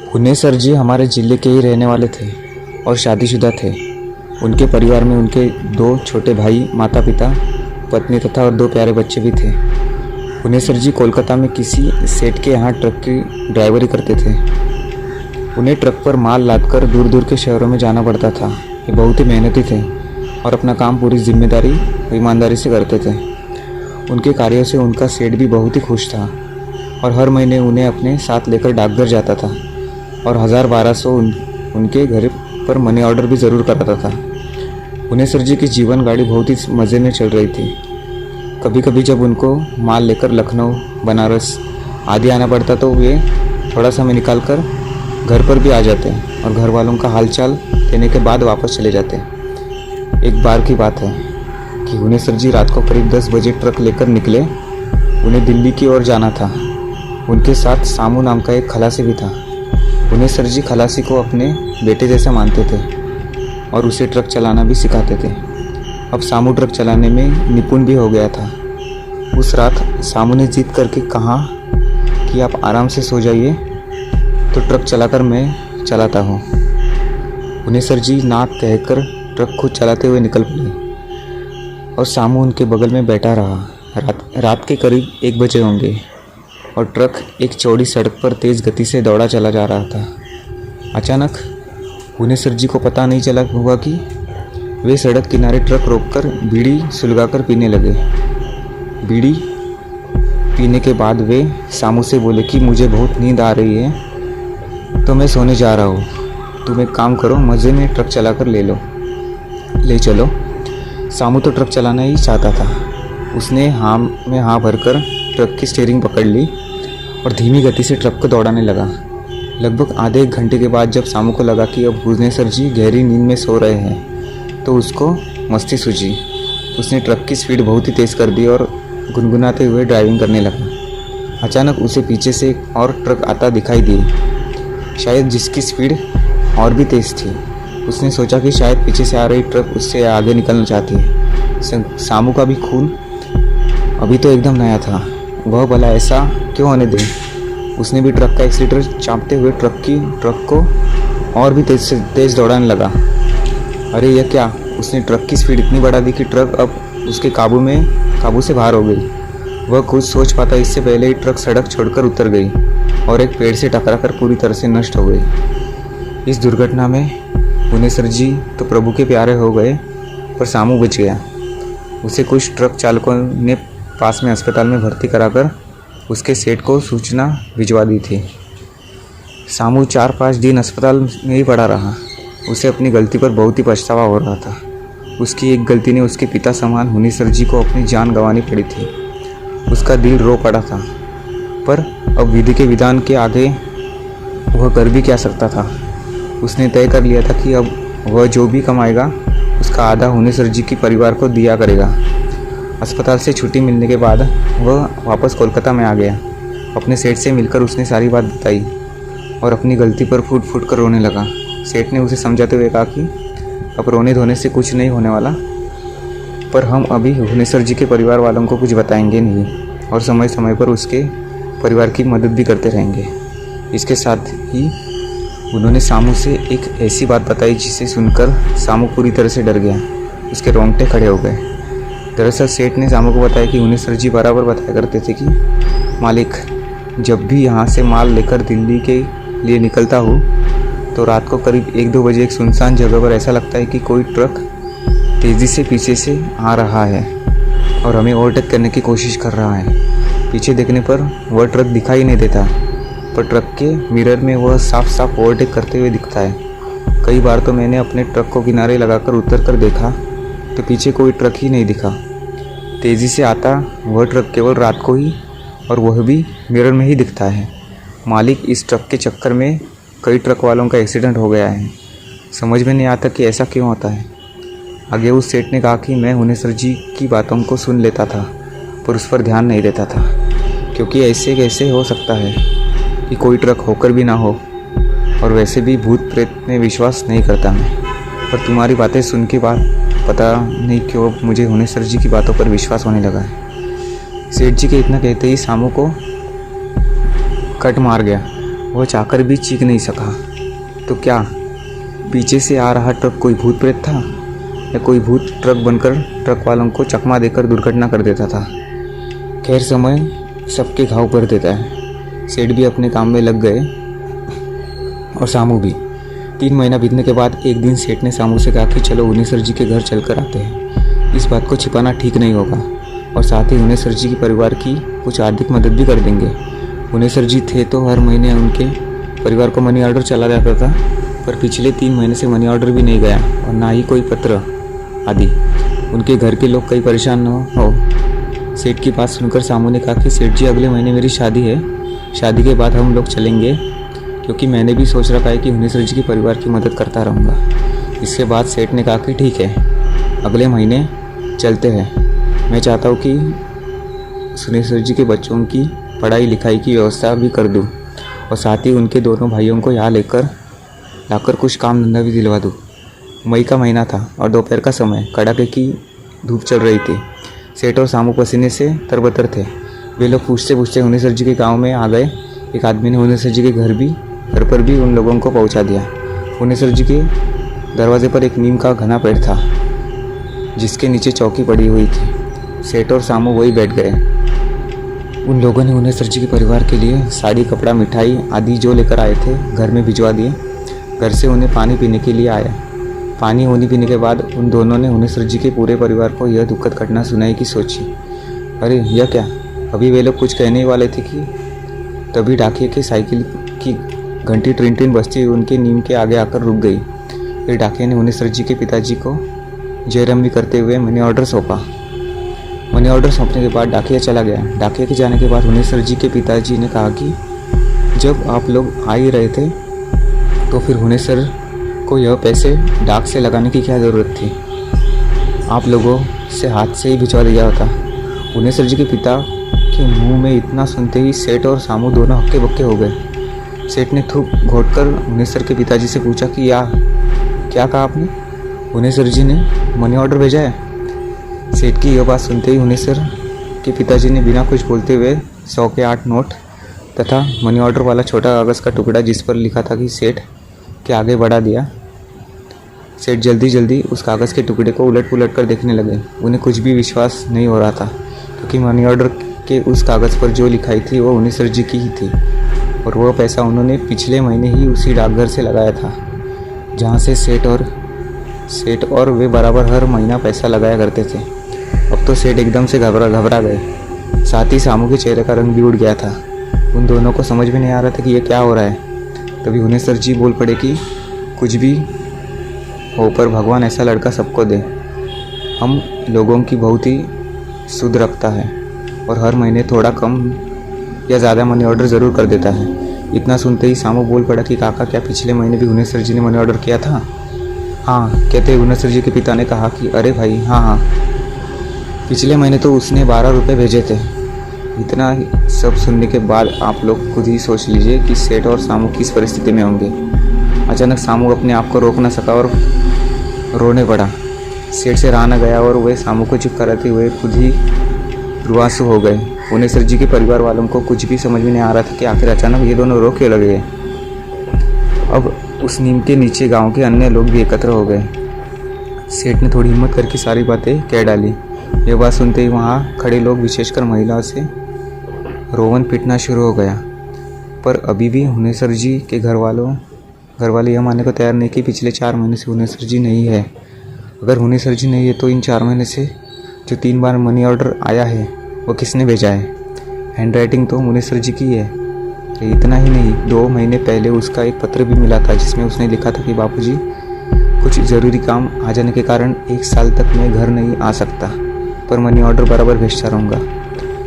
हुनेसर जी हमारे ज़िले के ही रहने वाले थे और शादीशुदा थे। उनके परिवार में उनके 2 छोटे भाई, माता पिता, पत्नी तथा और 2 प्यारे बच्चे भी थे। हुनेसर जी कोलकाता में किसी सेठ के यहाँ ट्रक की ड्राइवरी करते थे। उन्हें ट्रक पर माल लादकर दूर दूर के शहरों में जाना पड़ता था। ये बहुत ही मेहनती थे और अपना काम पूरी जिम्मेदारी और ईमानदारी से करते थे। उनके कार्यों से उनका सेठ भी बहुत ही खुश था और हर महीने उन्हें अपने साथ लेकर डाकघर जाता था और 1000-1200 उनके घर पर मनी ऑर्डर भी ज़रूर कराता था। हुनेसर जी की जीवन गाड़ी बहुत ही मज़े में चल रही थी। कभी कभी जब उनको माल लेकर लखनऊ, बनारस आदि आना पड़ता तो वे थोड़ा समय निकाल कर घर पर भी आ जाते और घर वालों का हालचाल देने के बाद वापस चले जाते। एक बार की बात है कि हुनेसर जी रात को करीब 10 बजे ट्रक लेकर निकले। उन्हें दिल्ली की ओर जाना था। उनके साथ सामू नाम का एक खलासी भी था। हुनेसर जी खलासी को अपने बेटे जैसा मानते थे और उसे ट्रक चलाना भी सिखाते थे। अब सामू ट्रक चलाने में निपुण भी हो गया था। उस रात सामू ने जिद करके कहा कि आप आराम से सो जाइए, तो ट्रक चलाकर मैं चलाता हूँ। हुनेसर जी ना कहकर ट्रक खुद चलाते हुए निकल पड़े और सामू उनके बगल में बैठा रहा। रात के करीब 1 बजे होंगे और ट्रक एक चौड़ी सड़क पर तेज़ गति से दौड़ा चला जा रहा था। अचानक हुनेसर जी को पता नहीं चला हुआ कि वे सड़क किनारे ट्रक रोककर बीड़ी सुलगाकर पीने लगे। बीड़ी पीने के बाद वे सामू से बोले कि मुझे बहुत नींद आ रही है तो मैं सोने जा रहा हूँ। तुम एक काम करो, मज़े में ट्रक चलाकर ले चलो। सामू तो ट्रक चलाना ही चाहता था। उसने हाँ में हाँ भरकर ट्रक की स्टीयरिंग पकड़ ली और धीमी गति से ट्रक को दौड़ाने लगा। लगभग आधे 1 घंटे के बाद जब सामू को लगा कि अब हुनेसर जी गहरी नींद में सो रहे हैं तो उसको मस्ती सूझी। उसने ट्रक की स्पीड बहुत ही तेज़ कर दी और गुनगुनाते हुए ड्राइविंग करने लगा। अचानक उसे पीछे से एक और ट्रक आता दिखाई दी, शायद जिसकी स्पीड और भी तेज़ थी। उसने सोचा कि शायद पीछे से आ रही ट्रक उससे आगे निकलना चाहती है। सामू का भी खून अभी तो एकदम नया था। वह भला ऐसा क्यों होने दे। उसने भी ट्रक का एक्सीलेटर चापते हुए ट्रक को और भी तेज़ दौड़ाने लगा। अरे यह क्या! उसने ट्रक की स्पीड इतनी बढ़ा दी कि ट्रक अब उसके काबू से बाहर हो गई। वह कुछ सोच पाता इससे पहले ही ट्रक सड़क छोड़कर उतर गई और एक पेड़ से टकराकर पूरी तरह से नष्ट हो गई। इस दुर्घटना में हुनेसर जी तो प्रभु के प्यारे हो गए, पर सामू बच गया। उसे कुछ ट्रक चालकों ने पास में अस्पताल में भर्ती कराकर उसके सेठ को सूचना भिजवा दी थी। सामू 4-5 दिन अस्पताल में ही पड़ा रहा। उसे अपनी गलती पर बहुत ही पछतावा हो रहा था। उसकी एक गलती ने उसके पिता समान हुनेसर जी को अपनी जान गंवानी पड़ी थी। उसका दिल रो पड़ा था, पर अब विधि के विधान के आगे वह कर भी क्या सकता था। उसने तय कर लिया था कि अब वह जो भी कमाएगा उसका आधा हुनेसर जी के परिवार को दिया करेगा। अस्पताल से छुट्टी मिलने के बाद वह वापस कोलकाता में आ गया। अपने सेठ से मिलकर उसने सारी बात बताई और अपनी गलती पर फूट फूट कर रोने लगा। सेठ ने उसे समझाते हुए कहा कि अब रोने धोने से कुछ नहीं होने वाला, पर हम अभी हुनेसर जी के परिवार वालों को कुछ बताएंगे नहीं और समय समय पर उसके परिवार की मदद भी करते रहेंगे। इसके साथ ही उन्होंने सामू से एक ऐसी बात बताई जिसे सुनकर सामू पूरी तरह से डर गया। उसके रोंगटे खड़े हो गए। दरअसल सेठ ने सामू को बताया कि हुनेसर जी बराबर बताया करते थे कि मालिक, जब भी यहाँ से माल लेकर दिल्ली के लिए निकलता हूँ तो रात को करीब 1-2 बजे एक सुनसान जगह पर ऐसा लगता है कि कोई ट्रक तेज़ी से पीछे से आ रहा है और हमें ओवरटेक करने की कोशिश कर रहा है। पीछे देखने पर वह ट्रक दिखाई नहीं देता, पर ट्रक के मिरर में वह साफ साफ ओवरटेक करते हुए दिखता है। कई बार तो मैंने अपने ट्रक को किनारे लगाकर उतर कर देखा तो पीछे कोई ट्रक ही नहीं दिखा। तेज़ी से आता वह ट्रक केवल रात को ही, और वह भी मिरर में ही दिखता है। मालिक, इस ट्रक के चक्कर में कई ट्रक वालों का एक्सीडेंट हो गया है। समझ में नहीं आता कि ऐसा क्यों होता है। आगे उस सेठ ने कहा कि मैं हुनेसर जी की बातों को सुन लेता था पर उस पर ध्यान नहीं देता था, क्योंकि ऐसे कैसे हो सकता है कि कोई ट्रक होकर भी ना हो, और वैसे भी भूत प्रेत में विश्वास नहीं करता मैं। पर तुम्हारी बातें सुन के बाद पता नहीं क्यों मुझे हुनेसर जी की बातों पर विश्वास होने लगा है। सेठ जी के इतना कहते ही सामू को कट मार गया। वह चाकर भी चीख नहीं सका। तो क्या पीछे से आ रहा ट्रक कोई भूत प्रेत था, या कोई भूत ट्रक बनकर ट्रक वालों को चकमा देकर दुर्घटना कर देता था? खैर, समय सबके घाव भर देता है। सेठ भी अपने काम में लग गए और सामू भी। 3 महीना बीतने के बाद एक दिन सेठ ने सामू से कहा कि चलो हुनेसर जी के घर चलकर आते हैं। इस बात को छिपाना ठीक नहीं होगा, और साथ ही हुनेसर जी के परिवार की कुछ आर्थिक मदद भी कर देंगे। हुनेसर जी थे तो हर महीने उनके परिवार को मनी ऑर्डर चला जाता था, पर पिछले 3 महीने से मनी ऑर्डर भी नहीं गया और ना ही कोई पत्र आदि। उनके घर के लोग कहीं परेशान न हो। सेठ की बात सुनकर सामू ने कहा कि सेठ जी, अगले महीने मेरी शादी है। शादी के बाद हम लोग चलेंगे, क्योंकि मैंने भी सोच रखा है कि हुनेसर जी के परिवार की मदद करता रहूँगा। इसके बाद सेठ ने कहा कि ठीक है, अगले महीने चलते हैं। मैं चाहता हूँ कि हुनेसर जी के बच्चों की पढ़ाई लिखाई की व्यवस्था भी कर दूँ, और साथ ही उनके दोनों भाइयों को यहाँ लाकर कुछ काम धंधा भी दिलवा दूँ। मई का महीना था और दोपहर का समय, कड़ाके की धूप चल रही थी। सेठ और सामू पसीने से तरबतर थे। वे लोग पूछते पूछते हुनेसर जी के गांव में आ गए। एक आदमी ने हुनेसर जी के घर पर भी उन लोगों को पहुंचा दिया। हुनेसर जी के दरवाजे पर एक नीम का घना पेड़ था, जिसके नीचे चौकी पड़ी हुई थी। सेठ और सामू वही बैठ गए। उन लोगों ने हुनेसर जी के परिवार के लिए साड़ी, कपड़ा, मिठाई आदि जो लेकर आए थे घर में भिजवा दिए। घर से उन्हें पानी पीने के लिए आया। पानी होने पीने के बाद उन दोनों ने हुनेसर जी के पूरे परिवार को यह दुखद घटना सुनाई की सोची। अरे यह क्या! अभी वे लोग कुछ कहने ही वाले थे कि तभी डाकिये के साइकिल की घंटी ट्रिन ट्रिन बजती हुई उनके नीम के आगे आकर रुक गई। फिर डाकिये ने हुनेसर जी के पिताजी को जयरमी करते हुए मनी ऑर्डर सौंपा। मनी ऑर्डर सौंपने के बाद डाकिया चला गया। डाकिया के जाने के बाद हुनेसर जी के पिताजी ने कहा कि जब आप लोग आ ही रहे थे तो फिर हुनेसर को यह पैसे डाक से लगाने की क्या ज़रूरत थी? आप लोगों से हाथ से ही भिजवा दिया होता। हुनेसर जी के पिता के मुंह में इतना सुनते ही सेठ और सामू दोनों हक्के बक्के हो गए। सेठ ने थूक घोटकर हुनेसर के पिताजी से पूछा कि क्या कहा आपने? हुनेसर जी ने मनी ऑर्डर भेजा है। सेठ की यह बात सुनते ही हुनेसर के पिताजी ने बिना कुछ बोलते हुए 100 के 8 नोट तथा मनी ऑर्डर वाला छोटा कागज़ का टुकड़ा जिस पर लिखा था कि सेठ के आगे बढ़ा दिया। सेठ जल्दी जल्दी उस कागज़ के टुकड़े को उलट पुलट कर देखने लगे। उन्हें कुछ भी विश्वास नहीं हो रहा था, क्योंकि मनी ऑर्डर के उस कागज़ पर जो लिखाई थी वो हुनेसर जी की ही थी, और वह पैसा उन्होंने पिछले महीने ही उसी डाकघर से लगाया था, जहाँ से सेठ और वे बराबर हर महीना पैसा लगाया करते थे। अब तो सेठ एकदम से घबरा गए। साथ ही सामू के चेहरे का रंग भी उड़ गया था। उन दोनों को समझ में नहीं आ रहा था कि ये क्या हो रहा है। तभी हुनेसर जी बोल पड़े कि कुछ भी हो, पर भगवान ऐसा लड़का सबको दे। हम लोगों की बहुत ही सुध रखता है और हर महीने थोड़ा कम या ज़्यादा मनी ऑर्डर ज़रूर कर देता है। इतना सुनते ही सामू बोल पड़ा कि काका, क्या पिछले महीने भी हुनेसर जी ने मनी ऑर्डर किया था? हाँ, कहते हुनेसर जी के पिता ने कहा कि अरे भाई, हाँ, पिछले महीने तो उसने 12 रुपये भेजे थे। इतना सब सुनने के बाद आप लोग खुद ही सोच लीजिए कि सेठ और सामू किस परिस्थिति में होंगे। अचानक सामू अपने आप को रोक न सका और रोने पड़ा। सेठ से रहा न गया और वे सामू को चुप कराते हुए खुद ही रुआंसू हो गए। हुनेसर जी के परिवार वालों को कुछ भी समझ में नहीं आ रहा था कि आखिर अचानक ये दोनों रो क्यों लगे। अब उस नीम के नीचे गांव के अन्य लोग भी एकत्र हो गए। सेठ ने थोड़ी हिम्मत करके सारी बातें कह डाली। यह बात सुनते ही वहाँ खड़े लोग, विशेषकर महिलाओं से रोवन पीटना शुरू हो गया। पर अभी भी हुनेसर जी के घर वाले यह मानने को तैयार नहीं कि पिछले 4 महीने से हुनेसर जी नहीं है। अगर हुनेसर जी नहीं है तो इन 4 महीने से जो 3 बार मनी ऑर्डर आया है वो किसने भेजा है? हैंडराइटिंग तो हुनेसर जी की है। इतना ही नहीं, 2 महीने पहले उसका एक पत्र भी मिला था, जिसमें उसने लिखा था कि बापूजी, कुछ ज़रूरी काम आ जाने के कारण 1 साल तक मैं घर नहीं आ सकता, पर मनी ऑर्डर बराबर भेजता रहूँगा।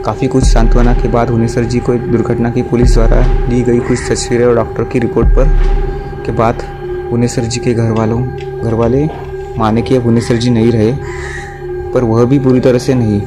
काफ़ी कुछ सांत्वना के बाद हुनेसर जी को एक दुर्घटना की पुलिस द्वारा ली गई कुछ तस्वीरें और डॉक्टर की रिपोर्ट के बाद हुनेसर जी के घर वाले माने कि अब हुनेसर जी नहीं रहे, पर वह भी बुरी तरह से नहीं।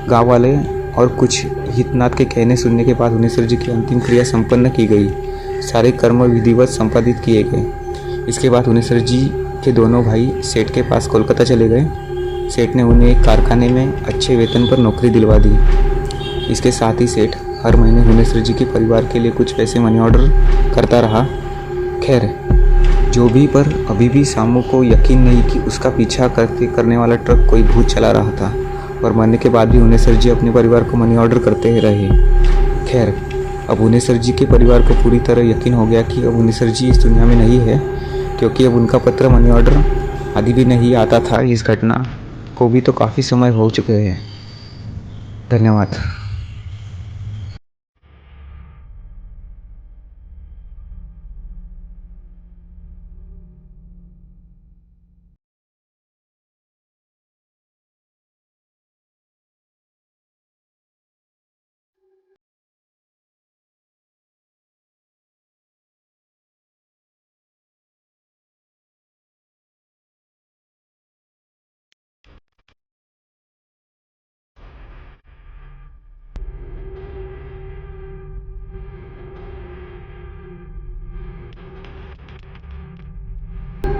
गाँव वाले और कुछ हितनाथ के कहने सुनने के बाद हुनेसर जी की अंतिम क्रिया संपन्न की गई। सारे कर्म विधिवत संपादित किए गए। इसके बाद हुनेसर जी के दोनों भाई सेठ के पास कोलकाता चले गए। सेठ ने उन्हें एक कारखाने में अच्छे वेतन पर नौकरी दिलवा दी। इसके साथ ही सेठ हर महीने हुनेसर जी के परिवार के लिए कुछ पैसे मनी ऑर्डर करता रहा। खैर जो भी, पर अभी भी सामू को यकीन नहीं कि उसका पीछा करने वाला ट्रक कोई भूत चला रहा था और मरने के बाद भी हुनेसर जी अपने परिवार को मनी ऑर्डर करते रहे। खैर अब हुनेसर जी के परिवार को पूरी तरह यकीन हो गया कि अब हुनेसर जी इस दुनिया में नहीं है, क्योंकि अब उनका पत्र मनी ऑर्डर आदि भी नहीं आता था। इस घटना को भी तो काफ़ी समय हो चुके हैं। धन्यवाद।